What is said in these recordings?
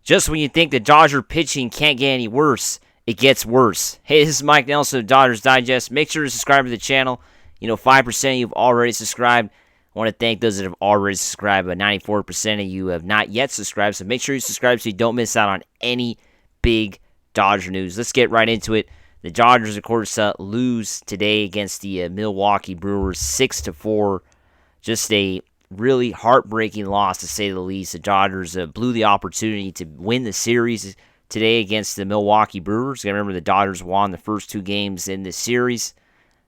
Just when you think the Dodger pitching can't get any worse, it gets worse. Hey, this is Mike Nelson of Dodgers Digest. Make sure to subscribe to the channel. 5% of you have already subscribed. I want to thank those that have already subscribed, but 94% of you have not yet subscribed. So make sure you subscribe so you don't miss out on any big Dodger news. Let's get right into it. The Dodgers, of course, lose today against the Milwaukee Brewers 6-4. Just a really heartbreaking loss, to say the least. The Dodgers blew the opportunity to win the series today against the Milwaukee Brewers. Remember, the Dodgers won the first two games in this series,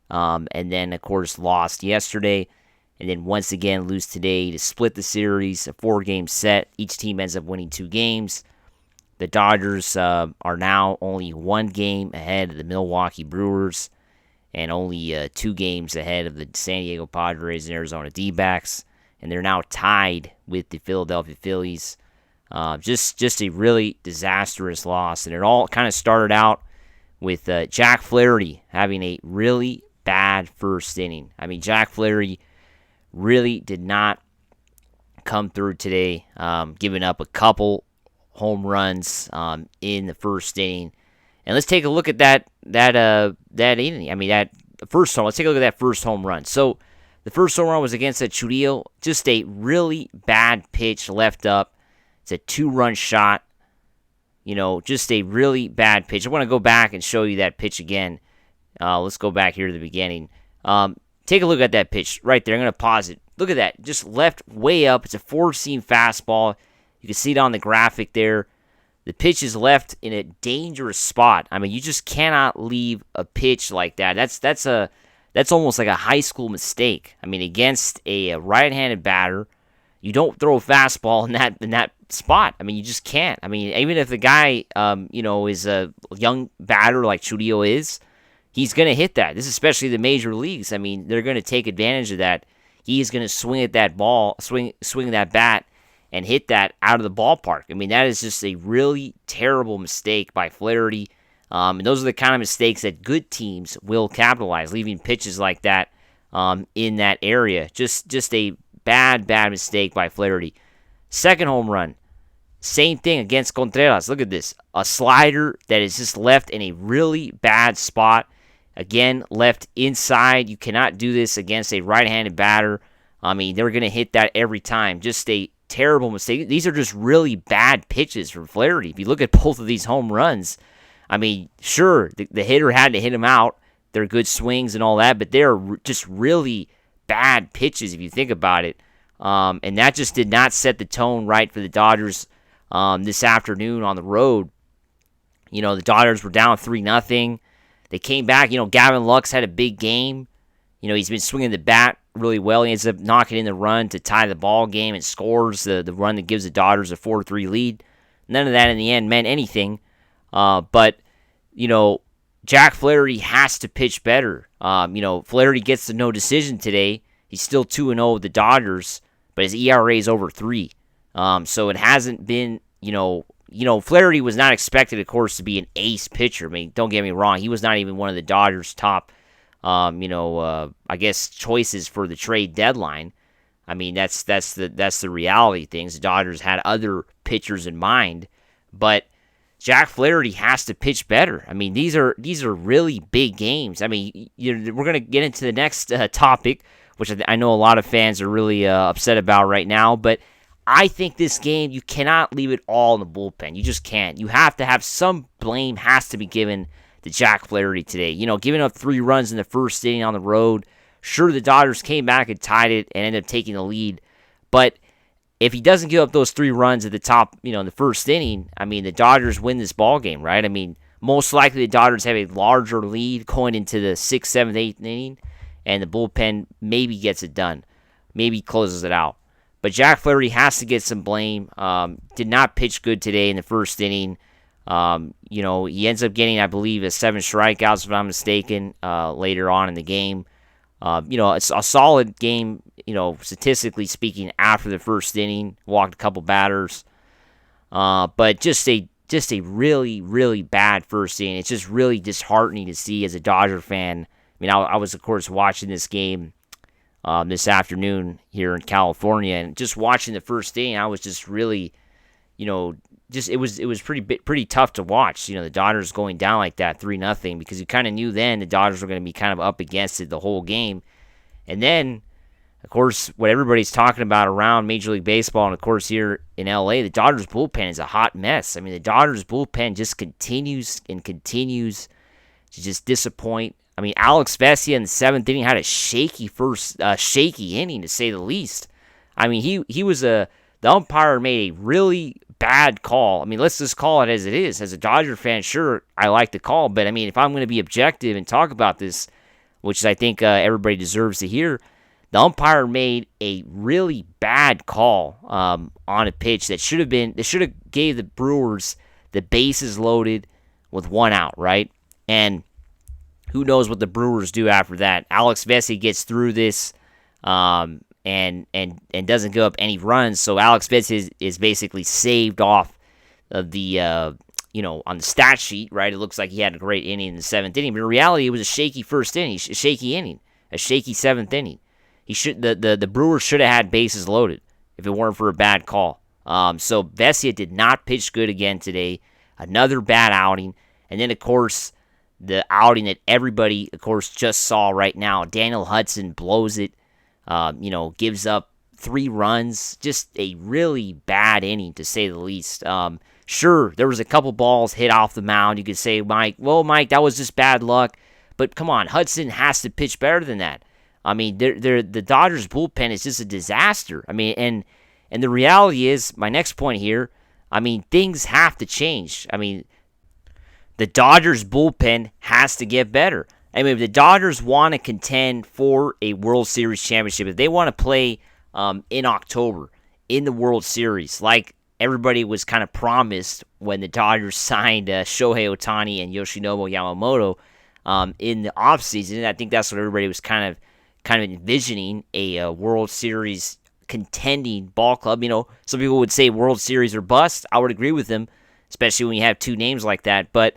and then, of course, lost yesterday, and then once again lose today to split the series, a 4-game set. Each team ends up winning 2 games. The Dodgers are now only 1 game ahead of the Milwaukee Brewers and only 2 games ahead of the San Diego Padres and Arizona D-backs. And they're now tied with the Philadelphia Phillies. Just a really disastrous loss. And it all kind of started out with Jack Flaherty having a really bad first inning. I mean, Jack Flaherty really did not come through today, giving up a couple home runs in the first inning. And let's take a look at that inning. I mean, that first home. Let's take a look at that first home run. So the first home run was against a Churillo. Just a really bad pitch left up. It's a 2-run shot. Just a really bad pitch. I want to go back and show you that pitch again. Let's go back here to the beginning. Take a look at that pitch right there. I'm going to pause it. Look at that. Just left way up. It's a 4-seam fastball. You can see it on the graphic there. The pitch is left in a dangerous spot. I mean, you just cannot leave a pitch like that. That's almost like a high school mistake. I mean, against a right-handed batter, you don't throw a fastball in that spot. I mean, you just can't. I mean, even if the guy, is a young batter like Churillo is, he's going to hit that. This is especially the major leagues. I mean, they're going to take advantage of that. He is going to swing at that ball, swing that bat, and hit that out of the ballpark. I mean, that is just a really terrible mistake by Flaherty. And those are the kind of mistakes that good teams will capitalize, leaving pitches like that in that area. Just a bad mistake by Flaherty. Second home run, same thing against Contreras. Look at this. A slider that is just left in a really bad spot. Again, left inside. You cannot do this against a right-handed batter. I mean, they're going to hit that every time. Just a terrible mistake. These are just really bad pitches from Flaherty. If you look at both of these home runs, I mean, sure, the hitter had to hit them out. They're good swings and all that, but they're just really bad pitches if you think about it. And that just did not set the tone right for the Dodgers this afternoon on the road. The Dodgers were down 3-0. They came back. Gavin Lux had a big game. He's been swinging the bat really well. He ends up knocking in the run to tie the ball game and scores the run that gives the Dodgers a 4-3 lead. None of that in the end meant anything. But Jack Flaherty has to pitch better. Flaherty gets the no decision today. He's still 2-0 with the Dodgers, but his ERA is over 3. So it hasn't been, Flaherty was not expected, of course, to be an ace pitcher. I mean, don't get me wrong. He was not even one of the Dodgers' top I guess choices for the trade deadline. I mean, that's the reality of things. The Dodgers had other pitchers in mind, but Jack Flaherty has to pitch better. I mean, these are really big games. I mean, we're going to get into the next topic, which I know a lot of fans are really upset about right now, but I think this game, you cannot leave it all in the bullpen. You just can't. You have to have some blame has to be given to Jack Flaherty today. Giving up 3 runs in the first inning on the road. Sure, the Dodgers came back and tied it and ended up taking the lead. But if he doesn't give up those 3 runs at the top, in the first inning, I mean, the Dodgers win this ball game, right? I mean, most likely the Dodgers have a larger lead going into the 6th, 7th, 8th inning, and the bullpen maybe gets it done. Maybe closes it out. But Jack Flaherty has to get some blame. Did not pitch good today in the first inning. He ends up getting, I believe, 7 strikeouts, if I'm mistaken, later on in the game. It's a solid game, statistically speaking, after the first inning. Walked a couple batters. But just a really, really bad first inning. It's just really disheartening to see as a Dodger fan. I mean, I was, of course, watching this game this afternoon here in California, and just watching the first inning, I was just really, just it was pretty tough to watch. The Dodgers going down like that 3-0 because you kind of knew then the Dodgers were going to be kind of up against it the whole game. And then, of course, what everybody's talking about around Major League Baseball and, of course, here in LA, the Dodgers bullpen is a hot mess. I mean, the Dodgers bullpen just continues to just disappoint. I mean, Alex Vesia in the 7th inning had a shaky inning, to say the least. I mean, the umpire made a really bad call. I mean, let's just call it as it is. As a Dodger fan, sure, I like the call, but I mean, if I'm going to be objective and talk about this, which I think everybody deserves to hear, the umpire made a really bad call on a pitch that should have gave the Brewers the bases loaded with 1 out, right? And who knows what the Brewers do after that? Alex Vesia gets through this and doesn't give up any runs, so Alex Vesia is basically saved off of the on the stat sheet, right? It looks like he had a great inning in the 7th inning, but in reality, it was a shaky first inning, a shaky 7th inning. The Brewers should have had bases loaded if it weren't for a bad call. So Vesia did not pitch good again today. Another bad outing, and then of course the outing that everybody, of course, just saw right now. Daniel Hudson blows it. Gives up 3 runs. Just a really bad inning, to say the least. Sure, there was a couple balls hit off the mound. You could say, Mike, that was just bad luck. But come on, Hudson has to pitch better than that. I mean, the Dodgers bullpen is just a disaster. I mean, and the reality is, my next point here, I mean, things have to change. I mean, the Dodgers bullpen has to get better. I mean, if the Dodgers want to contend for a World Series championship, if they want to play in October in the World Series, like everybody was kind of promised when the Dodgers signed Shohei Ohtani and Yoshinobu Yamamoto in the offseason, I think that's what everybody was kind of envisioning, a World Series contending ball club. Some people would say World Series or bust. I would agree with them, especially when you have 2 names like that. But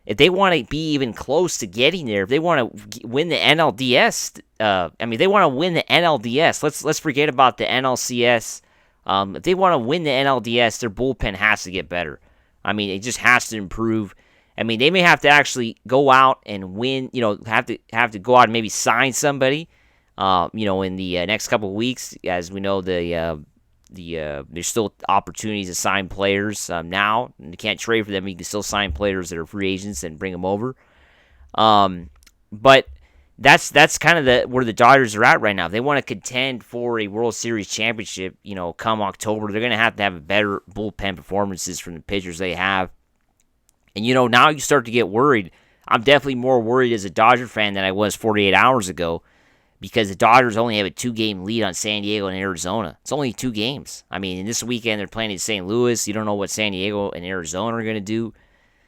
if they want to be even close to getting there, if they want to win the NLDS, they want to win the NLDS. Let's forget about the NLCS. If they want to win the NLDS, their bullpen has to get better. I mean, it just has to improve. I mean, they may have to actually go out and win. Have to go out and maybe sign somebody. In the next couple of weeks, as we know, there's still opportunities to sign players now. And you can't trade for them. You can still sign players that are free agents and bring them over. But that's kind of where the Dodgers are at right now. If they want to contend for a World Series championship, come October, they're going to have better bullpen performances from the pitchers they have. And, now you start to get worried. I'm definitely more worried as a Dodger fan than I was 48 hours ago, because the Dodgers only have a 2-game lead on San Diego and Arizona. It's only 2 games. I mean, this weekend they're playing in St. Louis. You don't know what San Diego and Arizona are going to do.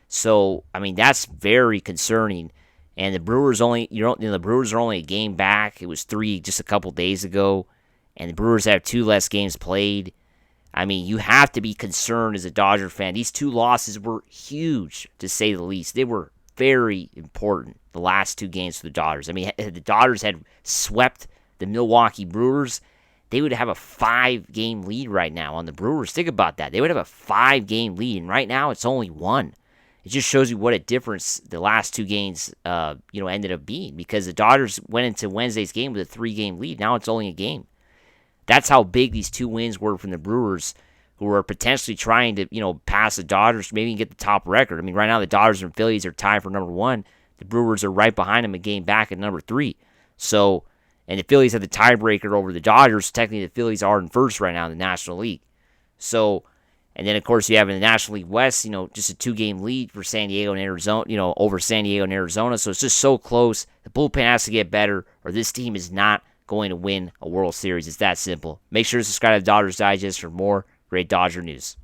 So, I mean, that's very concerning. And the Brewers the Brewers are only a game back. It was 3 just a couple days ago, and the Brewers have 2 less games played. I mean, you have to be concerned as a Dodger fan. These 2 losses were huge, to say the least. They were very important, the last 2 games for the Dodgers. I mean, if the Dodgers had swept the Milwaukee Brewers, they would have a 5-game lead right now on the Brewers. Think about that. They would have a 5-game lead, and right now it's only 1. It just shows you what a difference the last 2 games, ended up being, because the Dodgers went into Wednesday's game with a 3-game lead. Now it's only a game. That's how big these 2 wins were from the Brewers, who are potentially trying to, pass the Dodgers, maybe get the top record. I mean, right now the Dodgers and Phillies are tied for number 1. The Brewers are right behind them, a game back at number 3. So, and the Phillies have the tiebreaker over the Dodgers. Technically, the Phillies are in first right now in the National League. So, and then, of course, you have in the National League West, just a 2-game lead for San Diego and Arizona, over San Diego and Arizona. So it's just so close. The bullpen has to get better, or this team is not going to win a World Series. It's that simple. Make sure to subscribe to Dodgers Digest for more great Dodger news.